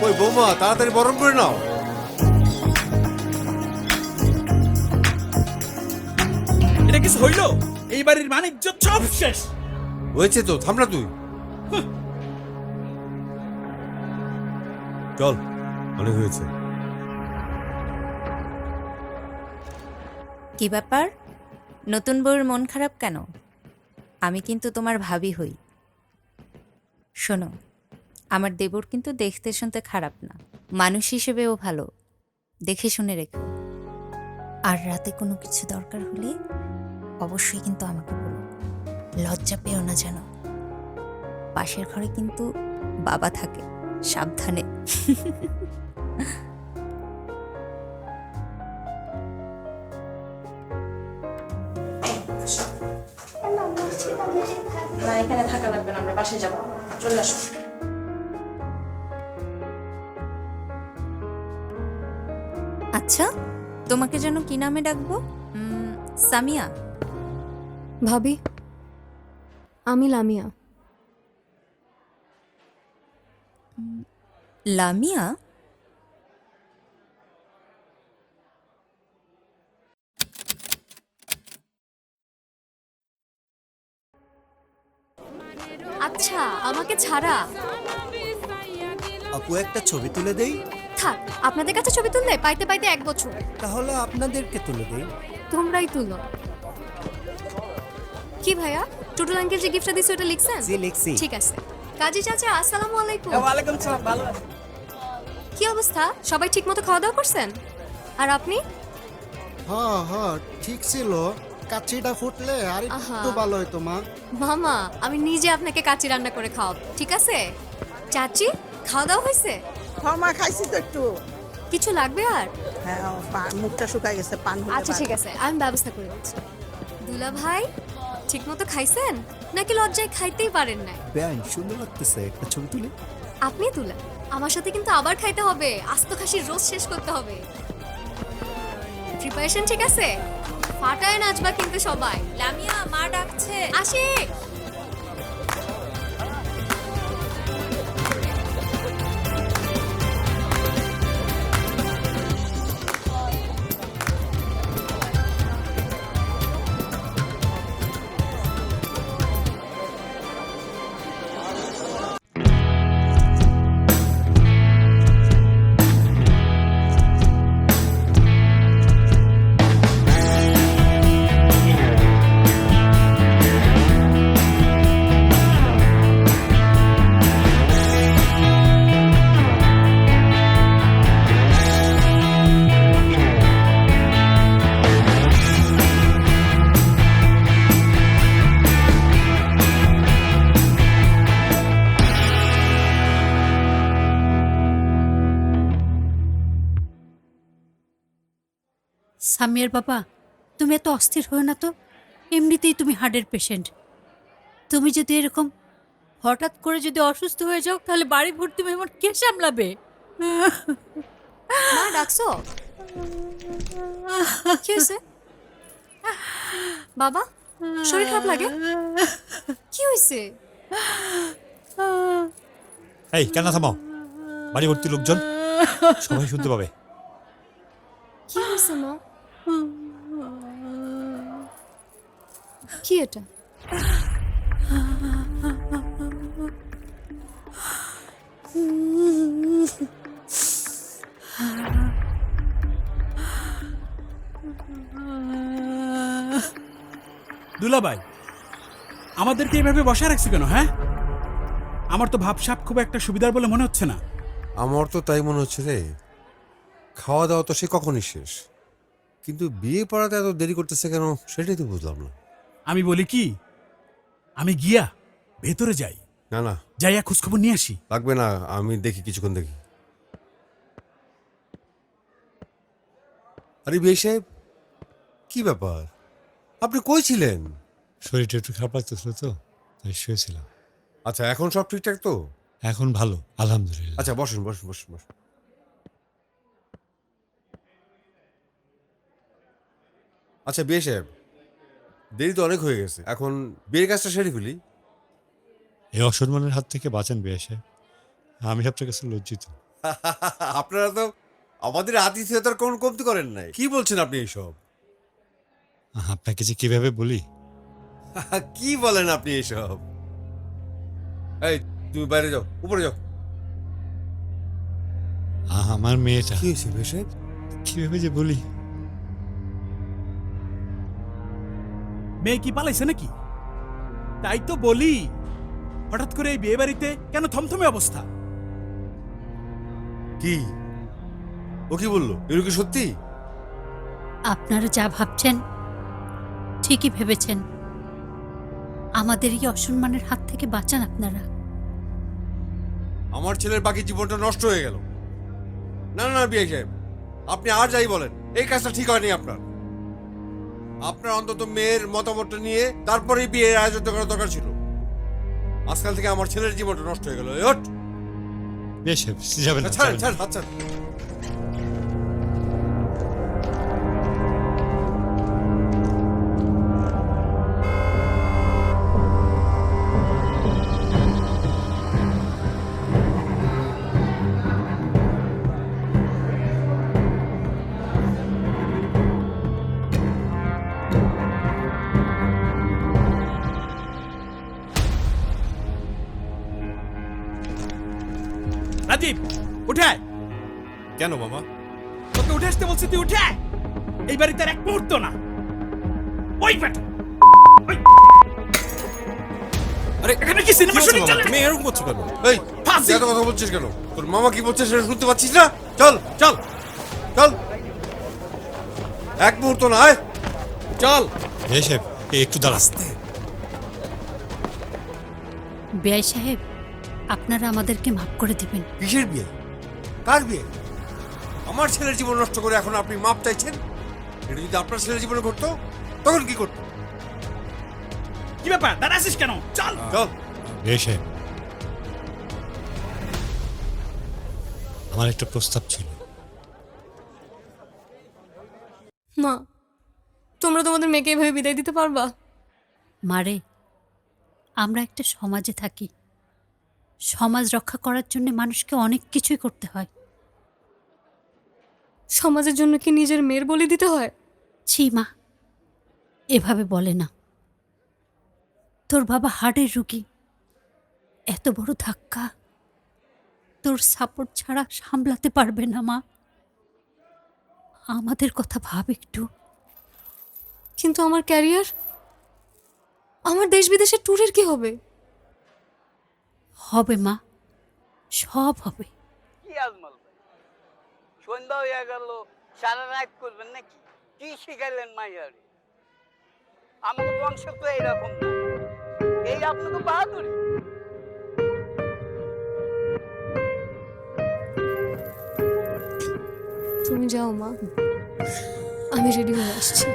ওই বৌমা তাড়াতাড়ি বরণ করে নাও। এটা কিছু হইল? এই বাড়ির মানিজ্য সব শেষ। হয়েছে তো, থাম না তুই। চল, অনেক হয়েছে। কি ব্যাপার, নতুন বউয়ের মন খারাপ কেন? আমি কিন্তু তোমার ভাবি হই। শোনো, আমার দেবর কিন্তু দেখতে শুনতে খারাপ না, মানুষ হিসেবেও ভালো, দেখে শুনে রেখো। আর রাতে কোনো কিছু দরকার হলে অবশ্যই কিন্তু আমাকে বলো, লজ্জা পেও না যেন। পাশের ঘরে কিন্তু বাবা থাকে, সাবধানে। না, এখানে থাকা লাগবে না, আমরা বাসায় যাবো, চলে আসো। আচ্ছা, তোমাকে যেন কি নামে ডাকবো? সামিয়া? ভাবি, আমি লামিয়া। লামিয়া? আচ্ছা, আমাকে ছাড়া আপু একটা ছবি তুলে দেই। থাক, আপনাদের কাছে ছবি তুললে পাইতে পাইতে 1 বছর। তাহলে আপনাদেরকে তুলে দেই। তোমরাই তুলো। কি ভাইয়া, টুটুল আঙ্কেল যে গিফটটা দিছে ওটা লিখছেন? জি লিখছি। ঠিক আছে। কাজী চাচা, আসসালামু আলাইকুম। ওয়ালাইকুম সালাম। ভালো আছি। কি অবস্থা, সবাই ঠিকমতো খাওয়া দাওয়া করছেন? আর আপনি? হ্যাঁ হ্যাঁ ঠিক ছিল, কাচ্চিটা ফুটলে আর একটু আহা। ভালো হতো মা। মামা, আমি নিজে আপনাকে কাচি রান্না করে খাওয়াবো, ঠিক আছে? চাচি, খাওয়া দাওয়া হয়েছে? মা খাইছি তো একটু। কিছু লাগবে আর? হ্যাঁ, মুখটা শুকাই গেছে, পান হলে আচ্ছা ঠিক আছে, আমি ব্যবস্থা করে দিচ্ছি। দুলা ভাই, ঠিকমতো খাইছেন নাকি লজ্জায় খাইতেই পারেন না? ব্যান সুন্দর লাগতেছে, একটা ছবি তুলে। আপনি তুলা, আমার সাথে কিন্তু আবার খাইতে হবে, আস্ত খাসির রোজ শেষ করতে হবে। প্রিপারেশন ঠিক আছে? ফাটায় নাচবা কিন্তু সবাই। লামিয়া, মা ডাকছে। আসি। সামিয়ার বাবা, তুমি এত অস্থির হও না তো। এমনিতেই তুমি হার্টের পেশেন্ট। তুমি যদি এরকম হঠাৎ করে যদি অসুস্থ হয়ে যাও, তাহলে বাড়ি ভর্তি মেহমান কে সামলাবে? মা ডাকছো? কি হয়েছে বাবা, শরীর খারাপ লাগে? কি হয়েছে? এই কেন থামাও, বাড়ি ভর্তি লোকজন, সবাই শুনতে পাবে। কি হয়েছে মা? কি এটা? দুলাভাই, আমাদেরকে এইভাবে বসা রাখছি কেন? হ্যাঁ, আমার তো ভাবসাব খুব একটা সুবিধার বলে মনে হচ্ছে না। আমার তো তাই মনে হচ্ছে রে। খাওয়া দাওয়া তো সে কখনই শেষ, কিন্তু বিয়ে পড়াতে এত দেরি করতেছে কেন সেটাই তো বুঝলাম না। আমি বলি কি, আমি গিয়া ভেতরে যাই, না না, যাইয়া খোঁজখবর নিয়ে আসি। লাগবে না, আমি দেখি, কিছুক্ষণ দেখি। আরে বিয়ে সাহেব, কি ব্যাপার, আপনি কই ছিলেন? শরীরটা একটু খারাপ লাগতেছিল তো, তাই শুয়েছিলাম। আচ্ছা, এখন সব ঠিকঠাক তো? এখন ভালো, আলহামদুলিল্লাহ। আচ্ছা, বসুন বসুন বসুন বসুন। আচ্ছা বিয়ে সাহেব, দেরি তো অনেক হয়ে গেছে, এখন বিয়ের কাজটা সেরে ফেলি। এই অসম্মানের হাত থেকে বাঁচান বিয়ে সাহেব, আমি আপনার কাছে লজ্জিত। আপনারা তো আমাদের আতিথেয়তার কোন কমতি করেন নাই। কি বলছেন আপনি এইসব? আপনাকে যে কিভাবে বলি। কি বলেন আপনি এইসব? এই তুমি বাইরে যাও, উপরে যাও। আমার মেয়েটা কি হয়েছে বেশে? কিভাবে যে বলি। মেয়ে কি পালাইছে নাকি? তাই তো বলি, হঠাৎ করে এই বিয়ে বাড়িতে কেন থমথমে অবস্থা? কি ও কি বললো? এগুলো কি সত্যি? আপনারা যা ভাবছেন ঠিকই ভেবেছেন। আমাদের এই অসম্মানের হাত থেকে বাঁচান আপনারা। আমার ছেলের বাকি জীবনটা নষ্ট হয়ে গেল। না না বিয়ে সাহেব, আপনি আর যাই বলেন, এই কাজটা ঠিক হয়নি আপনার। আপনার অন্তত মেয়ের মতামতটা নিয়ে তারপরেই বিয়ের আয়োজন করার দরকার ছিল। আজকাল থেকে আমার ছেলের জীবনটা নষ্ট হয়ে গেল। বেশ যাবেন না, ছাড়েন যাবেন না। ছাড়েন, হাত ছাড়েন। রাজীব, উঠে আয়। কেন মামা? তোকে উঠে আসতে বলছি, তুই উঠে আয়। এই বাড়িতে আর এক মুহূর্ত না। ওই বেটা, ওই। আরে এখানে কি সিনেমা শুটিং চলে? তুমি এরকম করছো কেন? এই ফাঁসি। তুই এত কথা বলছিস কেন? তোর মামা কি বলছে সেটা শুনতে পাচ্ছিস না? চল চল চল, এক মুহূর্ত না, আয় চল। বেশ একটু দাঁড়াস্তে। বেয়াই সাহেব, আপনারা আমাদেরকে মাফ করে দিবেন। কিসের বিয়ে? কার বিয়ে? আমার ছেলের জীবন নষ্ট করে এখন আপনি মাপ চাইছেন? এটা যদি আপনার ছেলের জীবনে ঘটতো তখন কি করতো? কি ব্যাপার, দাঁড়াছিস কেন? চল চল। বেশ আমার একটা প্রস্তাব ছিল। মা, তোমরা তোমাদের মেয়েকে এভাবে বিদায় দিতে পারবা? মারে, আমরা একটা সমাজে থাকি। সমাজ রক্ষা করার জন্য মানুষকে অনেক কিছুই করতে হয়। সমাজের জন্য কি নিজের মেয়ের বলি দিতে হয়? ছি মা, এভাবে বলে না। তোর বাবা হার্টের রুগী, এত বড় ধাক্কা তোর সাপোর্ট ছাড়া সামলাতে পারবে না মা। আমাদের কথা ভাব একটু। কিন্তু আমার ক্যারিয়ার, আমার দেশ বিদেশের ট্যুরের কি হবে? হবে মা, সব হবে। কি আজমাল ভাই, সন্ধ্যা হয়ে গেল, সারা রাত করবেন নাকি? কি শিখাইলেন মাইয়ারে? আমাকে বংশ তো এইরকম না, এই আপনাকে বাহাদুরি। তুমি যাও মা, আমি রেডি হয়ে আসছি।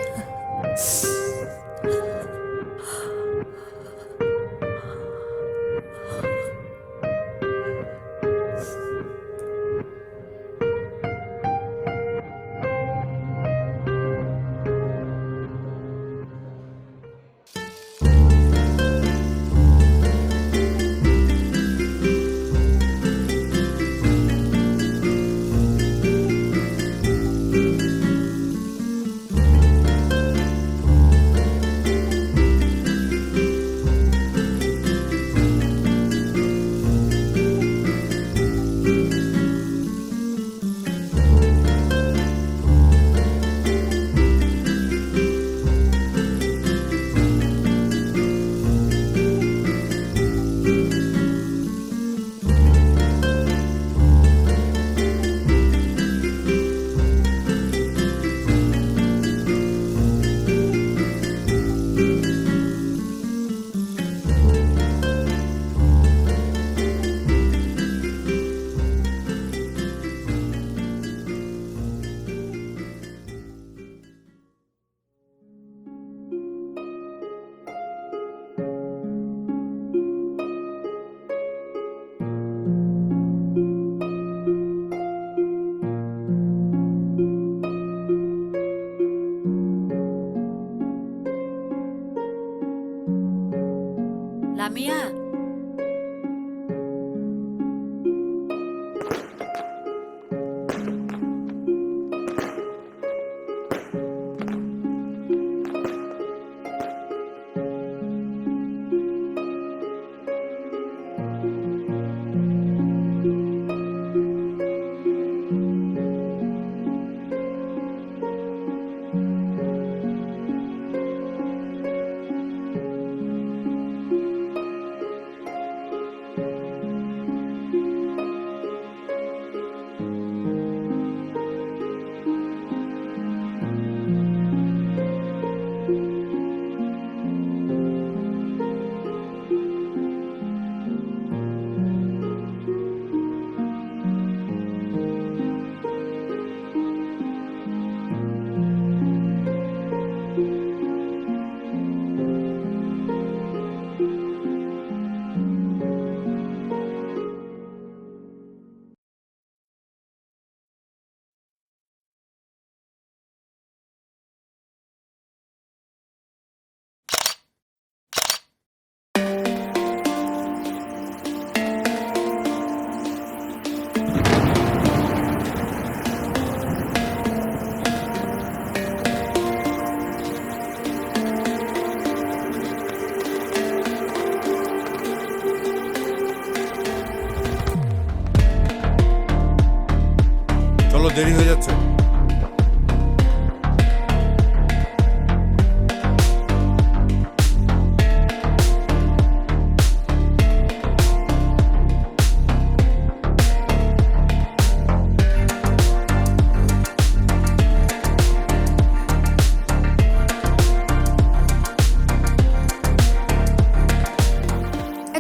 চলো, দেরি হয়ে যাচ্ছে।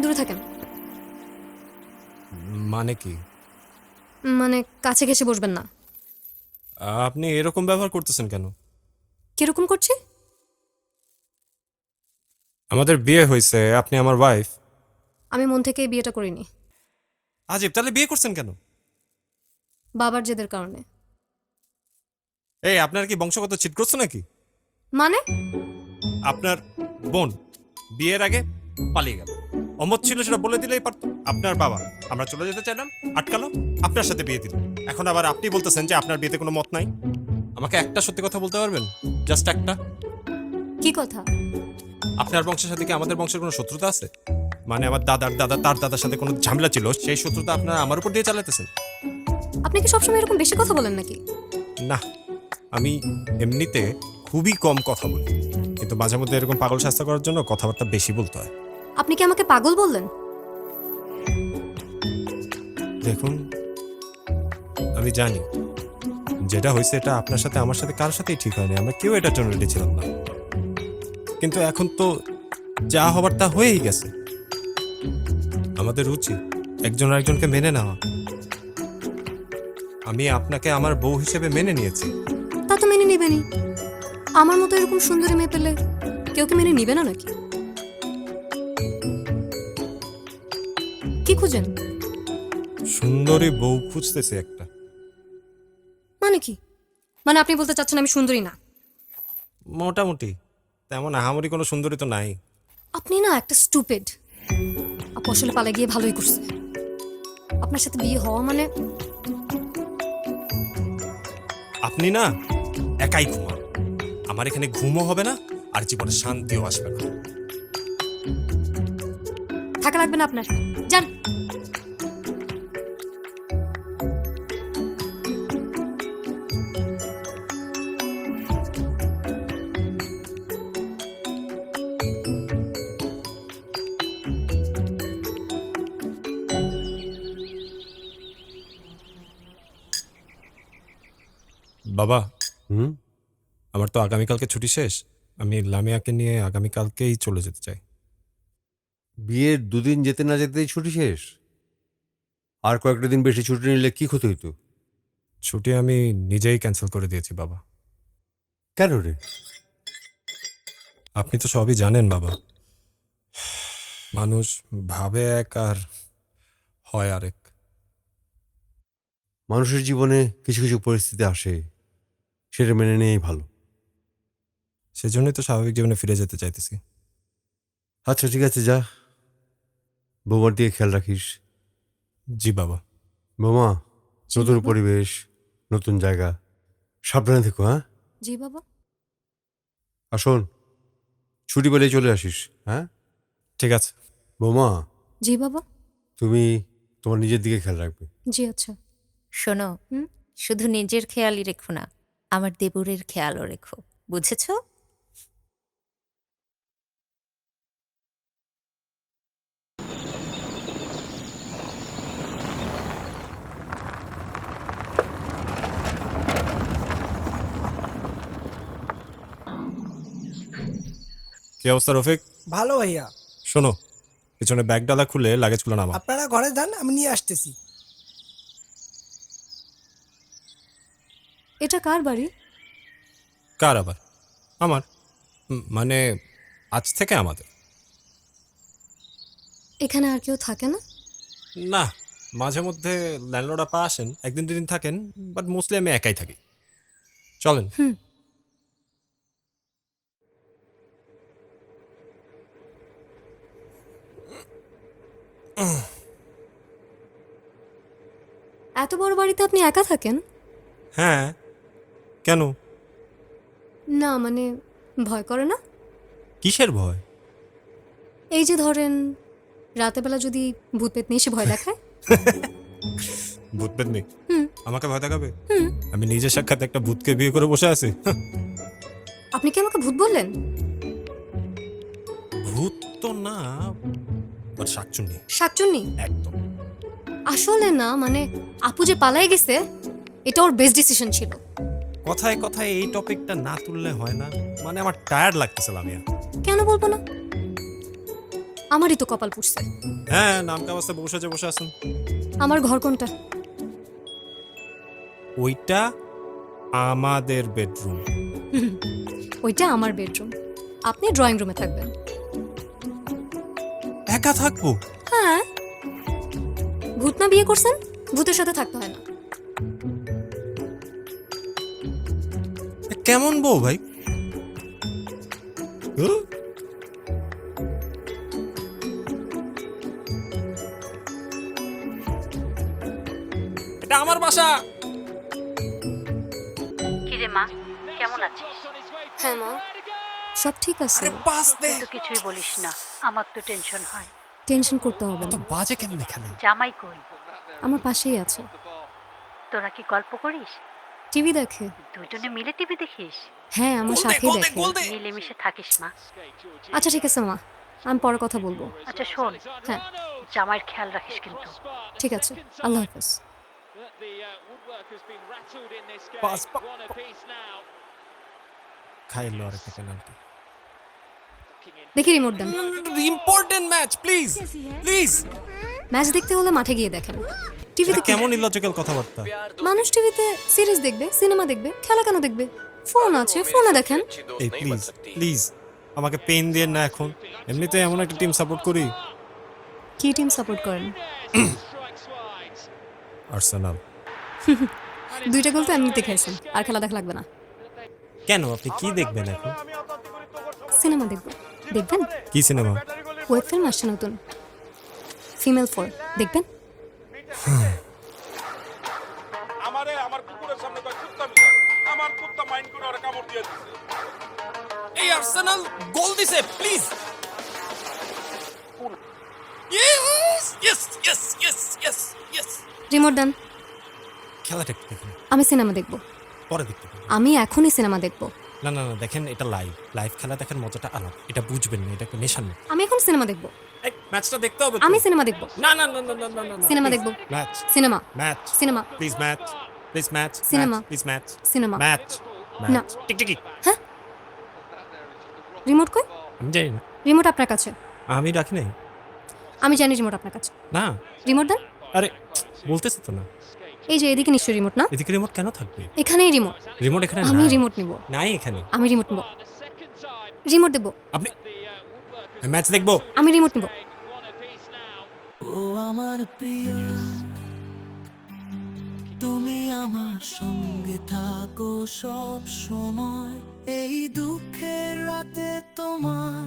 দূরে থাকেন। মানে কি? মানে কাছে ঘেসে বসবেন না। আপনি এরকম ব্যবহার করতেছেন কেন? কিরকম করছি? আমাদের বিয়ে হয়েছে, আপনি আমার ওয়াইফ। আমি মন থেকে এই বিয়েটা করিনি, আজীব, তাহলে বিয়ে করছেন কেন? বাবার জেদের কারণে। এই, আপনার কি বংশগত ছিটগ্রস্ত নাকি? মানে আপনার বোন বিয়ের আগে পালিয়ে গেল, অমত ছিল সেটা বলে দিলেই পারতো। আপনার বাবা, আমরা চলে যেতে চাইলাম, আটকালো, আপনার সাথে বিয়ে দিল। এখন আবার আপনি বলতেছেন যে আপনার বিয়েতে কোনো মত নাই। আমাকে একটা সত্যি কথা বলতে পারবেন? জাস্ট একটা। কি কথা? আপনার বংশের সাথে কি আমাদের বংশের কোনো শত্রুতা আছে? মানে আমার দাদার দাদা তার দাদার সাথে কোনো ঝামেলা ছিল, সেই শত্রুতা আপনারা আমার উপর দিয়ে চালাতেছেন? আপনি কি সবসময় এরকম বেশি কথা বলেন নাকি? না, আমি এমনিতে খুবই কম কথা বলি, কিন্তু মাঝে মধ্যে এরকম পাগল শাস্তি করার জন্য কথাবার্তা বেশি বলতে হয়। আপনি কি আমাকে পাগল বললেন? দেখুন, আমি জানি যেটা হয়েছে এটা আপনার সাথে আমার সাথে কারোর সাথেই ঠিক হয়নি, আমরা কেউ এটার জন্য রেডি ছিলাম না। কিন্তু এখন তো যা হবার তা হয়েই গেছে। আমাদের উচিত একজন আরেকজনকে মেনে নেওয়া। আমি আপনাকে আমার বউ হিসেবে মেনে নিয়েছি। তা তো মেনে নিবেনি। আমার মতো এরকম সুন্দরী মেয়ে পেলে কেউ কি মেনে নিবে না নাকি? কি খুঁজেন? সুন্দরী বউ খুঁজতেছে একটা। মানে কি? মানে আপনি বলতে চাচ্ছেন আমি সুন্দরী না? মোটামুটি, তেমন আহামরি কোনো সুন্দরী তো নাই। আপনি না একটা স্টুপিড। আপু আসলে পালা গিয়ে ভালোই করছে। আপনার সাথে বিয়ে হওয়া মানে আপনি না একাই ঘুমান, আমার এখানে ঘুমও হবে না আর জীবনে শান্তিও আসবে না। থাকা লাগবে না আপনার, যান। বাবা, হুম? আমার তো আগামীকালকে ছুটি শেষ, আমি লামিয়াকে নিয়ে আগামীকালকেই চলে যেতে চাই। বিয়ের দুদিন যেতে না যেতেই ছুটি শেষ? আর কয়েকটা দিন বেশি ছুটি নিলে কি ক্ষতি হইতো? ছুটি আমি নিজেই ক্যান্সেল করে দিয়েছি বাবা। কেন রে? আপনি তো সবই জানেন বাবা, মানুষ ভাবে এক আর হয় আরেক। মানুষের জীবনে কিছু কিছু পরিস্থিতি আসে, সেটা মেনে নিয়েই ভালো। সেজন্যই তো স্বাভাবিক জীবনে ফিরে যেতে চাইতেছি। আচ্ছা ঠিক আছে, যা, বৌমার দিকে খেয়াল রাখিস। জি বাবা। বৌমা, নতুন বাবা। পরিবেশ, নতুন জায়গা, সাবধানে থেকো। হ্যাঁ? জি বাবা। আর শোন, ছুটি পেলেই চলে আসিস। হ্যাঁ? ঠিক আছে। বৌমা, জি বাবা। তুমি তোমার নিজের দিকে খেয়াল রাখবে। জি আচ্ছা। শোনো, হুম? শুধু নিজের খেয়ালই রেখো না, আমার দেবরের খেয়ালও রেখো, বুঝেছো? কি অবস্থা রফিক? ভালো ভাইয়া। শোনো, পিছনে ব্যাগ ডালা খুলে লাগেজগুলো নামা। আপনারা ঘরে যান, আমি নিয়ে আসতেছি। এটা কার বাড়ি? কার আবার? আমার। মানে আজ থেকে আমাদের। এখানে আর কেউ থাকে না? না, মাঝে মধ্যে ল্যান্ডলর্ড আপা আসেন, একদিন দুদিন থাকেন, বাট মোস্টলি আমি একাই থাকি। চলেন। এত বড় বাড়িতে আপনি একা থাকেন? হ্যাঁ, কেন? না মানে ভয় করে না? কিসের ভয়? এই যে ধরেন রাতের বেলা যদি ভূত পেতনি এসে ভয় দেখায়। ভূত পেতনি? হুম। আমাকে ভয় দেখাবে? আমি নিজের সাক্ষাৎ একটা ভূতকে বিয়ে করে বসে আছি। আপনি কি আমাকে ভূত বললেন? ভূত তো না, বাট শাকচুন্নি শাকচুন্নি? একদম। আসলে না, মানে আপু যে পালাই গেছে এটা ওর বেস্ট ডিসিশন ছিল। কথায় কথায় এই টপিকটা না তুললে হয় না, মানে আমার টায়ার্ড লাগতেছে লামিয়া। কেন বলবো না? আমারই তো কপাল পুষছে। হ্যাঁ, নামকা অবস্থায় বসে আছেন। আমার ঘর কোনটা? ওইটা আমাদের বেডরুম। ওইটা আমার বেডরুম, আপনি ড্রয়িং রুমে থাকবেন। একা থাকবো? হ্যাঁ, ভূত না বিয়ে করছেন, ভূতের সাথে থাকতে হয় না। কেমন বউ ভাই? এটা আমার বাসা। কিরে মা, কেমন আছিস? হ্যাঁ মা, সব ঠিক আছে। তুই তো কিছুই বলিস না, আমার তো টেনশন হয়। টেনশন করতে হবে না, বাজে কেমন এখানে? জামাই কই? আমার পাশেই আছে। তোরা কি গল্প করিস? টিভি দেখে। দুজনে মিলে টিভি দেখিস? হ্যাঁ, আমার সাথেই দেখে। মিলেমিশে থাকিস মা। আচ্ছা ঠিক আছে মা, আমি পরে কথা বলবো। আচ্ছা শোন, হ্যাঁ জামাইয়ের খেয়াল রাখিস কিন্তু। ঠিক আছে, আল্লাহ হাফেজ। খাইলো আর একটা পেনাল্টি। দেখি রিমোট দেন। Important match, please please. Match দেখতে হলে মাঠে গিয়ে দেখেন। টিভিতে কেমন ইলজিক্যাল কথাবার্তা। মানুষ টিভিতে সিরিজ দেখবে, সিনেমা দেখবে, খেলা কেন দেখবে? ফোন আছে, ফোনে দেখেন। এই প্লিজ প্লিজ আমাকে পেন দিয়ে না এখন, এমনিতে এমন একটা টিম সাপোর্ট করি। কি টিম সাপোর্ট করেন? আর্সেনাল। দুইটা গোল তো এমনিতে খাইছেন, আর খেলা দেখা লাগবে না। কেন, আপনি কি দেখবেন এখন? সিনেমা দেখব। দেখবেন? কি সিনেমা? ওয়েব ফিল্ম আসছে নতুন, ফিমেল 4, দেখবেন? আমারে আমার কুকুরের সামনে কয় কুত্তা মিলা, আমার কুত্তা মাইন্ড করে ওরা কামড় দিয়ে দিছে। এই আর্সেনাল গোল দিছে, please. Yes yes yes yes yes yes. Remote দেন। খেলাটা একটু দেখুন। আমি সিনেমা দেখব। পরে দেখতে পাবেন। আমি এখনই সিনেমা দেখব। না না না, দেখেন এটা লাইভ খেলা দেখার মজাটা আলাদা, এটা বুঝবেন না, এটা একটা নেশার মতো। আমি এখন সিনেমা দেখব। এই ম্যাচটা দেখতে হবে। আমি সিনেমা দেখব। না না না না না না, সিনেমা দেখব। Match cinema match cinema please match please match cinema. Please match cinema. Match না। টিকটিকি। হ্যাঁ, রিমোট কই? আমি জানি না, রিমোট আপনার কাছে। আমি রাখি নাই। আমি জানি রিমোট আপনার কাছে। না, রিমোট দেন। আরে বলতেছি তো না। এই যে এদিকে নিশ্চয়ই রিমোট না? এদিকে রিমোট কেন থাকবে? এখানেই রিমোট। রিমোট এখানে আমি নাই। রিমোট নিব। নাই এখানে। আমি রিমোট নিব। রিমোট দেব। আপনি ম্যাচ দেখবো? আমি রিমোট নিব। ও আমার প্রিয়, তুমি আমার সঙ্গে থাকো সব সময়। এই দুঃখের রাতে তোমার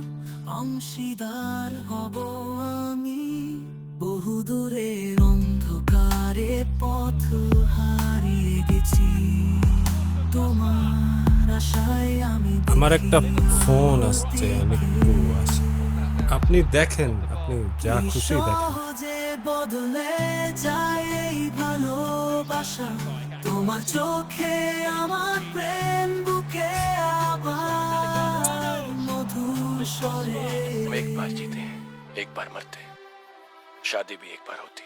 অংশীদার হব আমি। বহুদূরের অন্ধকারে পথ হারিয়ে গেছি, তোমার আশায় আমি। আমার একটা ফোন আসছে, আমি একটু আসি। আপনি দেখেন, আপনি যা খুশি দেখেন। সহজে বদলে যায় এই ভালোবাসা, তোমার চোখে আমার প্রেম বুকে আবার মধুর স্বরে। एक बार जीते एक बार मरते, शादी भी एक बार होती।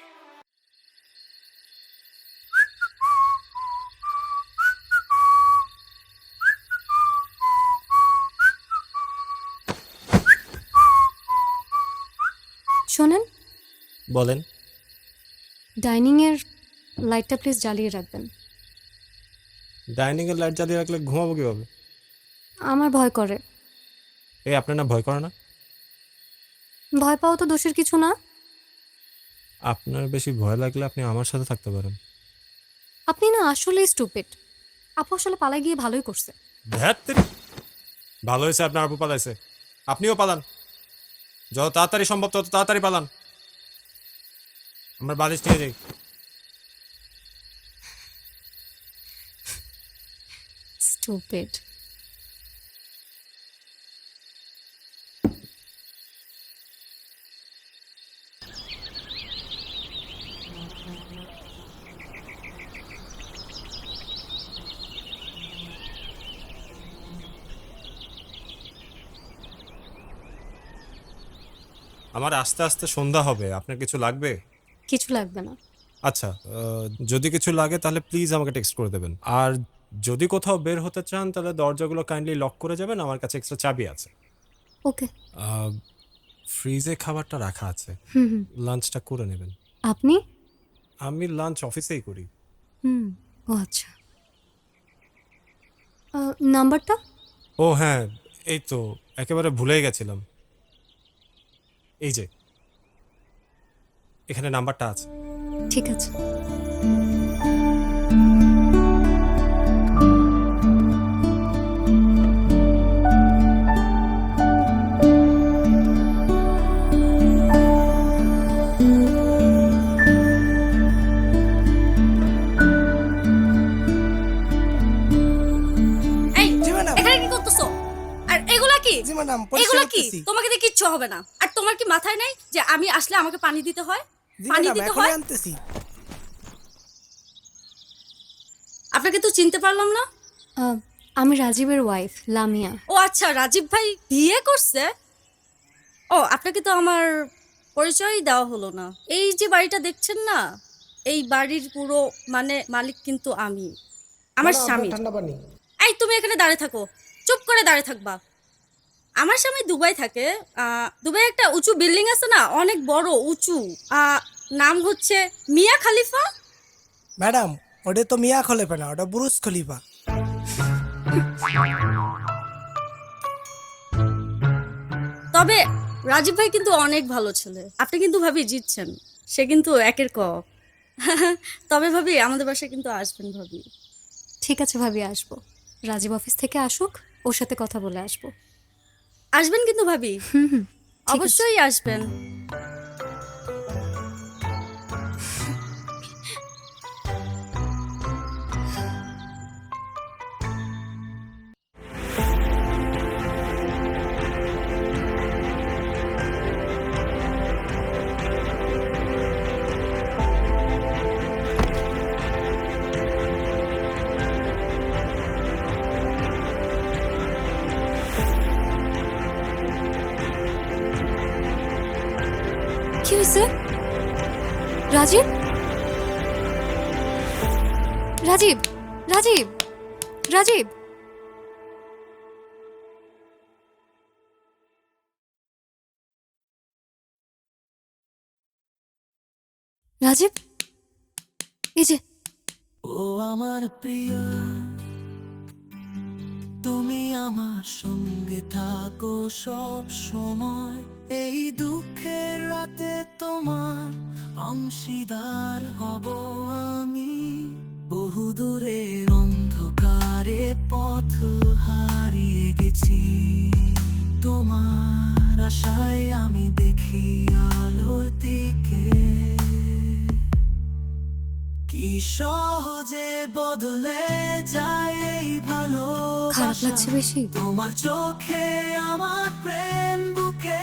শোনেন, বলেন। ডাইনিং এর লাইটটা প্লিজ জ্বালিয়ে রাখবেন। ডাইনিং এর লাইট জ্বালিয়ে রাখলে ঘুমাবো কিভাবে? আমার ভয় করে। এই আপনার না ভয় করে না? ভয় পাওয়া তো দোষের কিছু না। আপনার বেশি ভয় লাগলে আপনি আমার সাথে থাকতে পারেন। আপনি না আসলেই স্টুপিড। আপু আসলে পালাই গিয়ে ভালোই করছে। ধ্যাত্তেরি, ভালো হয়েছে আপনার আপু পালাইছে। আপনিও পালান, যত তাড়াতাড়ি সম্ভব তত তাড়াতাড়ি পালান। আমার বালিশ নিয়ে যাই। স্টুপিড। আমার আস্তে আস্তে সন্ধ্যা হবে, আপনার কিছু লাগবে? কিছু লাগবে না। আচ্ছা, যদি কিছু লাগে তাহলে প্লিজ আমাকে টেক্সট করে দেবেন। আর যদি কোথাও বের হতে চান তাহলে দরজাগুলো কাইন্ডলি লক করে যাবেন, আমার কাছে এক্সট্রা চাবি আছে। ওকে। ফ্রিজে খাবারটা রাখা আছে, লাঞ্চটা করে নেবেন। আপনি? আমি লাঞ্চ অফিসেই করি। ও আচ্ছা। নাম্বারটা? ও হ্যাঁ, এই তো একেবারে ভুলেই গেছিলাম। এই যে এখানে নাম্বারটা আছে। ঠিক আছে। জি ম্যাডাম, এখানে কি করতেছো? আর এগুলা কি? জি ম্যাডাম, এগুলা কি? তোমাকে দিয়ে কিচ্ছু হবে না। আর তোমার কি মাথায় নাই যে আমি আসলে আমাকে পানি দিতে হয়? পানি দিতে হয়? আনতেছি। আপনাকে তো চিনতে পারলাম না। আমি রাজীবের ওয়াইফ লামিয়া। ও আচ্ছা, রাজীব ভাই বিয়ে করছে? ও, আপনাকে তো আমার পরিচয়ই দেওয়া হলো না। এই যে বাড়িটা দেখছেন না, এই বাড়ির পুরো মানে মালিক কিন্তু আমি, আমার স্বামী। ঠান্ডা পানি। এই তুমি এখানে দাঁড়িয়ে থাকো, চুপ করে দাঁড়িয়ে থাকবা। আমার স্বামী দুবাই থাকে। দুবাই একটা উঁচু বিল্ডিং আছে না, অনেক বড় উঁচু, নাম হচ্ছে মিয়া খালিফা। ম্যাডাম, ওটা তো মিয়া খলিফা না, ওটা বুরুজ খলিফা। তবে রাজীব ভাই কিন্তু অনেক ভালো ছেলে। আপনি কিন্তু ভাবি জিতছেন, সে কিন্তু একের ক। তবে ভাবি আমাদের বাসায় কিন্তু আসবেন ভাবি। ঠিক আছে ভাবি, আসবো। রাজীব অফিস থেকে আসুক, ওর সাথে কথা বলে আসবো। আসবেন কিন্তু ভাবি, অবশ্যই আসবেন। কি হয়েছে? রাজীব, রাজীব, রাজীব, রাজীব। রাজীব, এই যে। ও আমার প্রিয়, তুমি আমার সঙ্গে থাকো সব সময়। এই দুঃখের রাতে তোমার অংশীদার হব আমি। বহুদূরের অন্ধকারে পথ হারিয়ে গেছি, তোমার আশায় আমি দেখি আলোর দিকে। কি সহজে বদলে যায় এই খারাপ ভালোবাসা। লাগছে বেশি? তোমার চোখে আমার প্রেম বুকে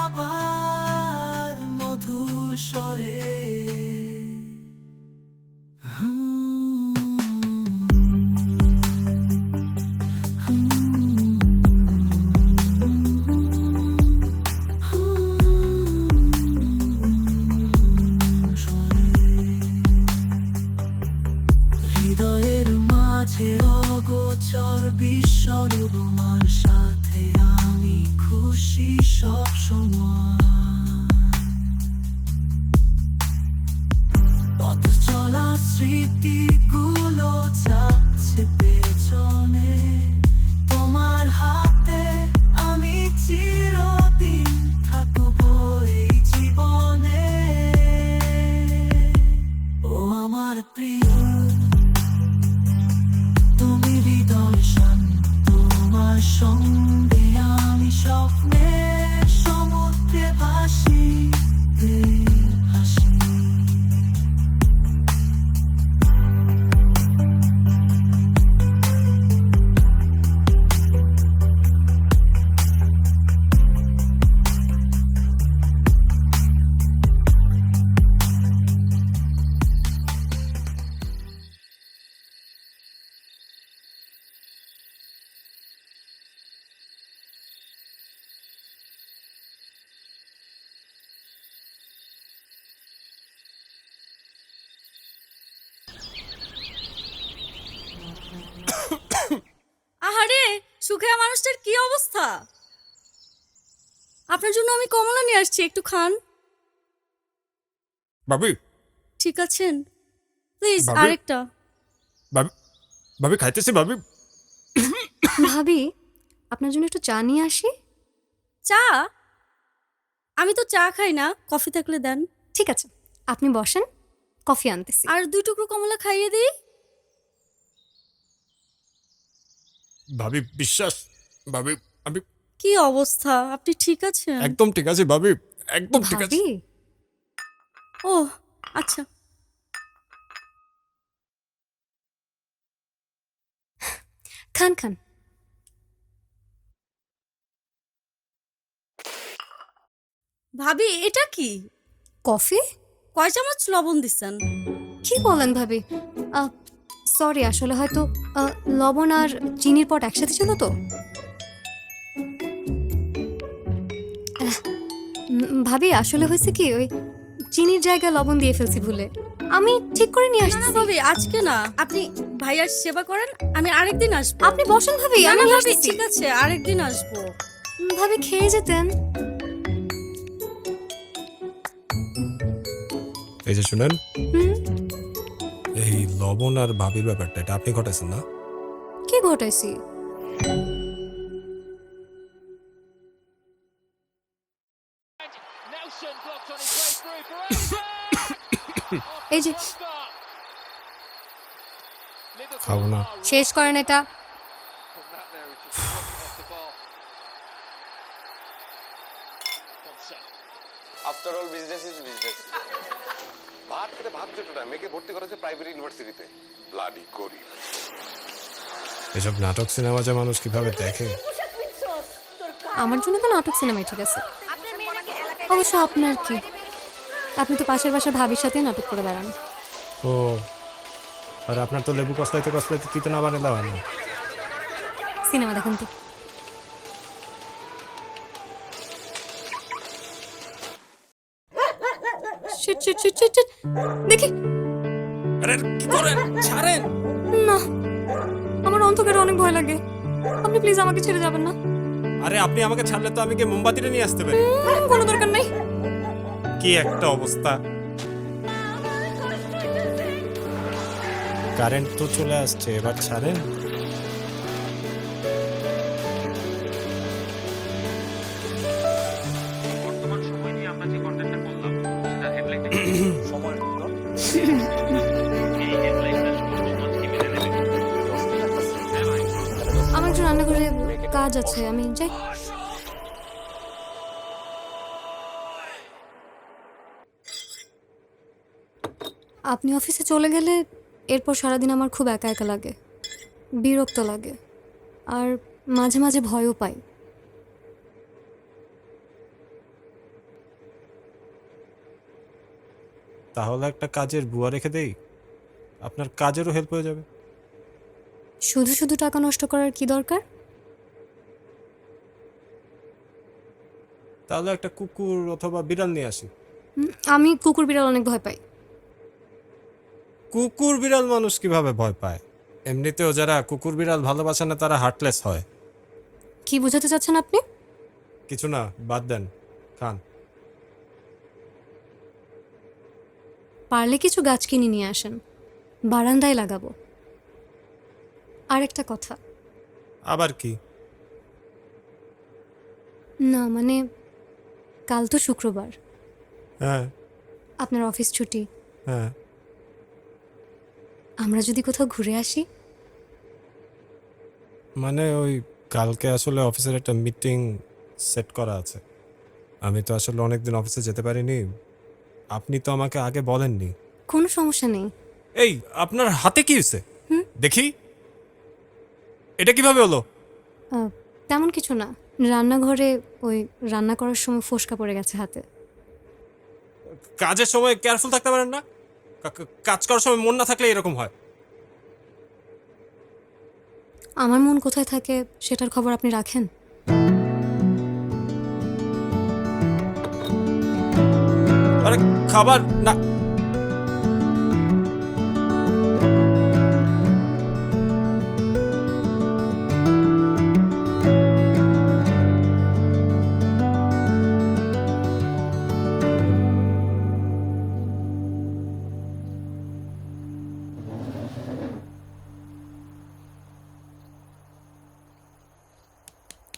আবার মধুর স্বরে। হৃদয়ের মাঝে অগোচর বিশ্ব তোমার সাথে আমি খুশি সব সময়। পথ চলা স্মৃতিগুলো যাচ্ছে পেছনে, তোমার হাতে আমি চিরদিন থাকবো এই জীবনে। ও আমার প্রিয়, তুমি হৃদয় শান্ত, তোমার সঙ্গে আমি স্বপ্নে সমুদ্রে ভাসি হাসি। আহারে, সুখেয়া মানুষটার কি অবস্থা! আপনার জন্য আমি কমলা নিয়ে আসছি, একটু খান। ভাবি ঠিক আছেন? প্লিজ ভাবি? আরেকটা। ভাবি ভাবি খাইতেছি ভাবি। ভাবি, আপনার জন্য একটু চা নিয়ে আসি। চা? আমি তো চা খাই না, কফি থাকলে দেন। ঠিক আছে, আপনি বসেন, কফি আনতেছি। আর 2 টুকরো কমলা খাইয়ে দিই। ভাবি বিশ্বাস, ভাবি আমি কি অবস্থা, আপনি ঠিক আছেন? একদম ঠিক আছে ভাবি, একদম ঠিক আছে। ভাবি? ও আচ্ছা। খান খান। ভাবি এটা কি? কফি? কয় চামচ লবণ দিচ্ছেন? কি বলেন ভাবি? সরি, আসলে হয়তো লবণ আর চিনির পট একসাথে ছিল তো। ভাবি আসলে হয়েছে কি, ওই চিনির জায়গায় লবণ দিয়ে ফেলছি ভুলে। আমি ঠিক করে নিয়ে আসছি। না ভাবি, আজকে না, আপনি ভাইয়ার সেবা করেন, আমি আরেকদিন আসবো। আপনি বসেন ভাবি, আমি ভাবি ঠিক আছে, আরেকদিন আসবো। ভাবি খেয়ে যেতেন। এই যে শুনেন, এই লবণ আর ভাবির ব্যাপারটা এটা আপনি ঘটাইছেন না? কি ঘটাইছি? এই যে খাবো না। শেষ করেন এটা। After all business is business. ভাত খেতে ভাত জুটো না, মেয়েকে ভর্তি করেছে প্রাইভেট ইউনিভার্সিটিতে। ব্লাডি গরিব। এসব নাটক সিনেমা যে মানুষ কিভাবে দেখে। আমার জন্য তো নাটক সিনেমাই ঠিক আছে। অবশ্য আপনার কি, আপনি তো পাশের বাসার ভাবির সাথে নাটক করে বেড়ান। ও, আর আপনার তো লেবু কসলাইতে কসলাইতে তিতে না বানালে হয় না। সিনেমা দেখেন তো। Shit shit shit shit shit. দেখি। আরে কি করেন? ছাড়েন না, আমার অন্তরে অনেক ভয় লাগে, আপনি প্লিজ আমাকে ছেড়ে যাবেন না। আরে আপনি আমাকে ছাড়লে তো আমি কি মোমবাতিটা নিয়ে আসতে পারি। কোনো দরকার নাই। কি একটা অবস্থা! কারেন্ট তো চলে আসছে, এবার ছাড়েন। আমার একটু রান্নাঘরে কাজ আছে, আমি যাই। আপনি অফিসে চলে গেলে এরপর সারাদিন আমার খুব একা একা লাগে, বিরক্ত লাগে, আর মাঝে মাঝে ভয়ও পাই। তাহলে একটা কাজের বুয়া রেখে দেই, আপনার কাজেরও হেল্প হয়ে যাবে। শুধু শুধু টাকা নষ্ট করার কি দরকার? তাহলে একটা কুকুর অথবা বিড়াল নিয়ে আসি। আমি কুকুর বিড়াল অনেক ভয় পাই। কুকুর বিড়াল মানুষ কিভাবে ভয় পায়? এমনিতেও যারা কুকুর বিড়াল ভালোবাসে না তারা হার্টলেস হয়। কি বোঝাতে চাচ্ছেন আপনি? কিছু না, বাদ দেন, খান। পারলে কিছু গাছ কিনে নিয়ে আসেন, বারান্দায় লাগাবো। আরেকটা কথা। আবার কি? না মানে, কাল তো শুক্রবার, হ্যাঁ আপনার অফিস ছুটি, হ্যাঁ। আমরা যদি কোথাও ঘুরে আসি? মানে ওই কালকে আসলে অফিসের একটা মিটিং সেট করা আছে, আমি তো আসলে অনেকদিন অফিসে যেতে পারিনি। আপনি তো আমাকে আগে বলেননি। কোনো সমস্যা নেই। এই আপনার হাতে কি হয়েছে দেখি, এটা কিভাবে হলো? তেমন কিছু না, রান্নাঘরে ওই রান্না করার সময় ফোসকা পড়ে গেছে হাতে। কাজের সময় কেয়ারফুল থাকতে পারেন না? কাজ করার সময় মন না থাকলে এরকম হয়। আমার মন কোথায় থাকে সেটার খবর আপনি রাখেন? আরে খাবার না,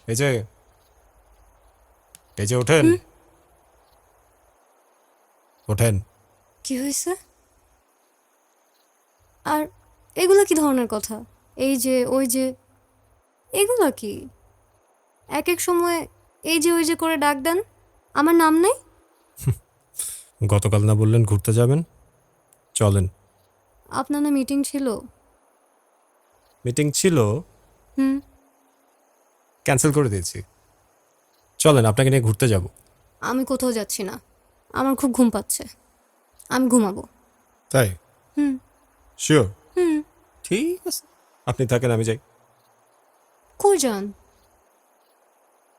এই যে ওঠেন, ওঠেন। কি হয়েছে? আর এগুলো কি ধরনের কথা? এই যে ওই যে, এগুলো কি? এক এক সময় এই যে ওই যে করে ডাক দেন, আমার নাম নেই। গতকাল না বললেন ঘুরতে যাবেন? চলেন। আপনার না মিটিং ছিল? মিটিং ছিল, হুম। ক্যান্সেল করে দিয়েছি। চলেন, আপনাকে নিয়ে ঘুরতে যাব। আমি কোথাও যাচ্ছি না, আমার খুব ঘুম পাচ্ছে, আমি ঘুমাবো। তাই? হুম। শিওর? হুম। ঠিক আছে, আপনি থাকেন, আমি যাই। কই যান?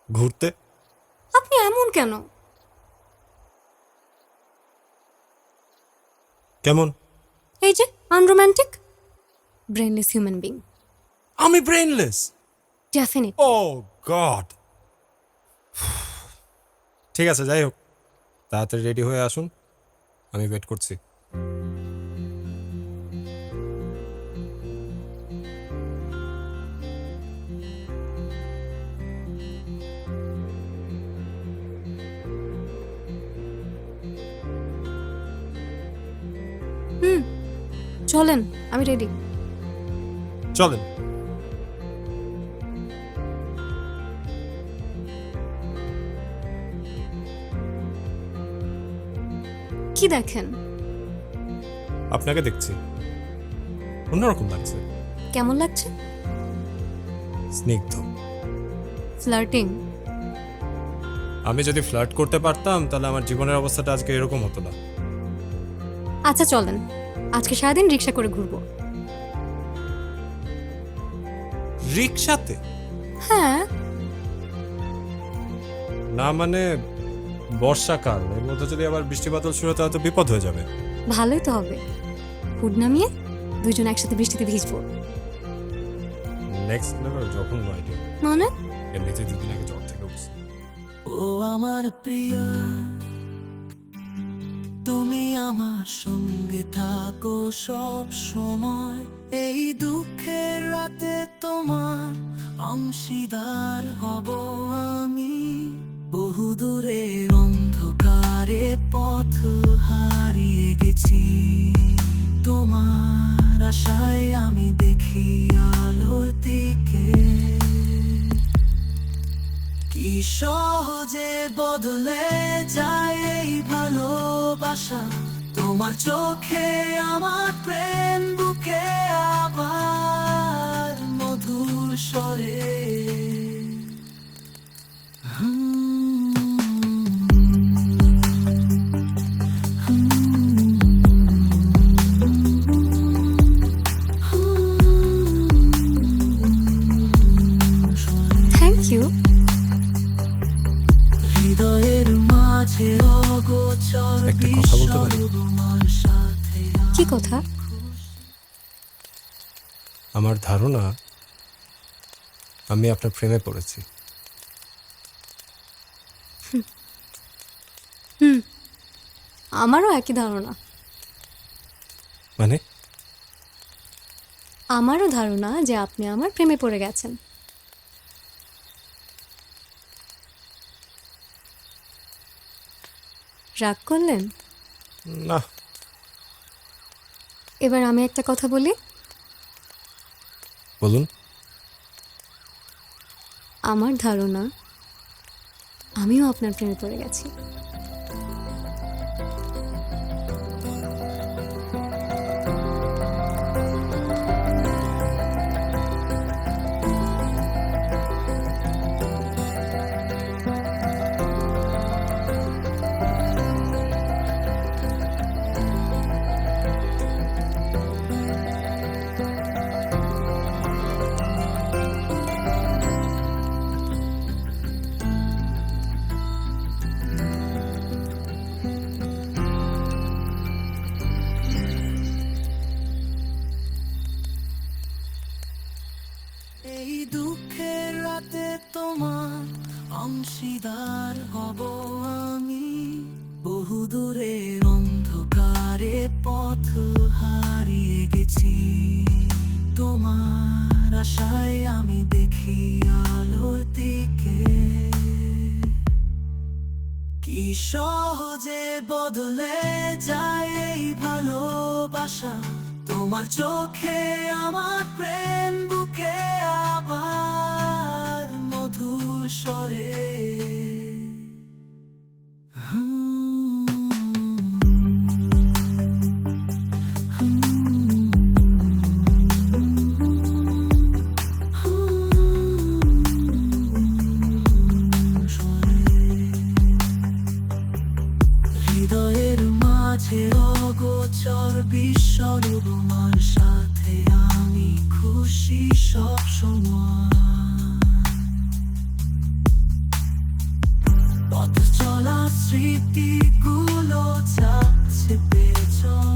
ঘুরতে। আপনি এমন কেন? কেমন? এই যে আনরোম্যান্টিক, ব্রেনলেস হিউম্যান বিং। আমি ব্রেনলেস? ডেফিনেট। ও গড। ঠিক আছে, যাই হোক, তাড়াতাড়ি রেডি হয়ে আসুন, আমি ওয়েট করছি। চলেন, আমি রেডি। চলেন। কি দেখেন? আপনাকে দেখছি, অন্যরকম লাগছে। কেমন লাগছে? স্নিগ্ধ। ফ্লার্টিং? আমি যদি ফ্লার্ট করতে পারতাম তাহলে আমার জীবনের অবস্থাটা আজকে এরকম হতো না। আচ্ছা চলেন, আজকে সারাদিন রিক্সা করে ঘুরবো। রিক্সাতে? হ্যাঁ। না মানে বর্ষাকাল, এর মধ্যে যদি আবার বৃষ্টি বাদল শুরু হয় তাহলে তো বিপদ হয়ে যাবে। ভালোই তো হবে, হুড নামিয়ে দুজন একসাথে বৃষ্টিতে ভিজবো। নেক্সট লেভেল, যখন আইডিয়া। মানে? এমনিতে দুদিন আগে জ্বর থেকে উঠছে। ও আমার প্রিয়, তুমি আমার সঙ্গে থাকো সব সময়। এই দুঃখের রাতে তোমার অংশীদার হব আমি। বহুদূরের অন্ধকারে পথ হারিয়ে গেছি, তোমার আশায় আমি দেখি আলোর দিকে। কি সহজে বদলে যায় এই ভালোবাসা, তোমার চোখে আমার প্রেম বুকে আবার মধুর স্বরে। Thank you. হৃদয়ের মাঝে অগোচর একটা কথা বলতে পারি? কি কথা? আমার ধারণা আমি আপনার প্রেমে পড়েছি। আমারও একই ধারণা। মানে? আমারও ধারণা যে আপনি আমার প্রেমে পড়ে গেছেন। রাগ করলেন? না। এবার আমি একটা কথা বলি। বলুন। আমার ধারণা আমিও আপনার প্রেমে পড়ে গেছি। এই দুঃখের রাতে তোমার অংশীদার হব আমি। বহুদূরের অন্ধকারে পথ হারিয়ে গেছি, তোমার আশায় আমি দেখি আলোর দিকে। দিকে কি সহজে বদলে যায় এই ভালোবাসা তোমার চোখে আমার প্রেম বুকে আবার মধুর স্বরে হৃদয়ের মাঝে অগোচর বিশ্বরূপমার সাথে আমি খুশি সব সময় পথ চলা স্মৃতিগুলো যাচ্ছে পেছন